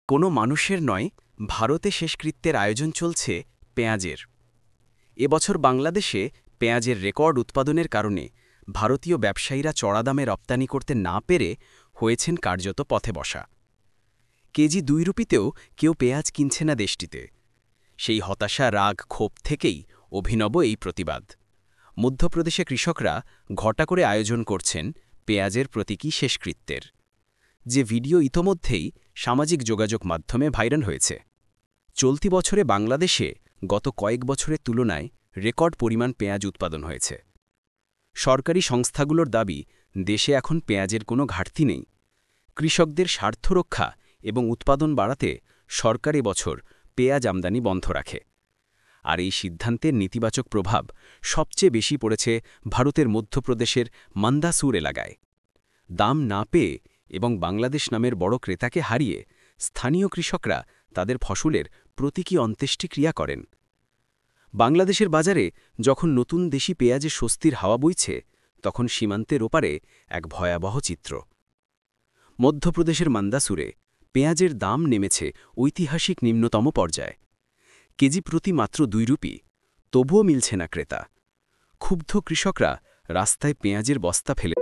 কোনো মানুষের নয়, ভারতে শেষকৃত্যের আয়োজন চলছে পেঁয়াজের। এবছর বাংলাদেশে পেঁয়াজের রেকর্ড উৎপাদনের কারণে ভারতীয় ব্যবসায়ীরা চড়া দামে রপ্তানি করতে না পেরে হয়েছেন কার্যত পথে বসা। কেজি 2 রুপিতেও কেউ পেঁয়াজ কিনছে না দেশটিতে। সেই হতাশা, রাগ, ক্ষোভ থেকেই অভিনব এই প্রতিবাদ। মধ্যপ্রদেশে কৃষকরা ঘটা করে আয়োজন করছেন পেঁয়াজের প্রতীকী শেষকৃত্যের, যে ভিডিও ইতোমধ্যেই সামাজিক যোগাযোগ মাধ্যমে ভাইরাল হয়েছে। চলতি বছরে বাংলাদেশে গত কয়েক বছরের তুলনায় রেকর্ড পরিমাণ পেঁয়াজ উৎপাদন হয়েছে। সরকারি সংস্থাগুলোর দাবি, দেশে এখন পেঁয়াজের কোনো ঘাটতি নেই। কৃষকদের স্বার্থ রক্ষা এবং উৎপাদন বাড়াতে সরকার এবছর পেঁয়াজ আমদানি বন্ধ রাখে। আর এই সিদ্ধান্তের নেতিবাচক প্রভাব সবচেয়ে বেশি পড়েছে ভারতের মধ্যপ্রদেশের মান্দাসুর এলাকায়। দাম না পেয়ে এবং বাংলাদেশ নামের বড় ক্রেতাকে হারিয়ে স্থানীয় কৃষকরা তাদের ফসলের প্রতীকী অন্ত্যেষ্টিক্রিয়া করেন। বাংলাদেশের বাজারে যখন নতুন দেশি পেঁয়াজে স্বস্তির হাওয়া বইছে, তখন সীমান্তের ওপারে এক ভয়াবহ চিত্র। মধ্যপ্রদেশের মান্দাসুরে পেঁয়াজের দাম নেমেছে ঐতিহাসিক নিম্নতম পর্যায়ে। কেজি প্রতি মাত্র 2 রুপি, তবুও মিলছে না ক্রেতা। ক্ষুব্ধ কৃষকরা রাস্তায় পেঁয়াজের বস্তা ফেলে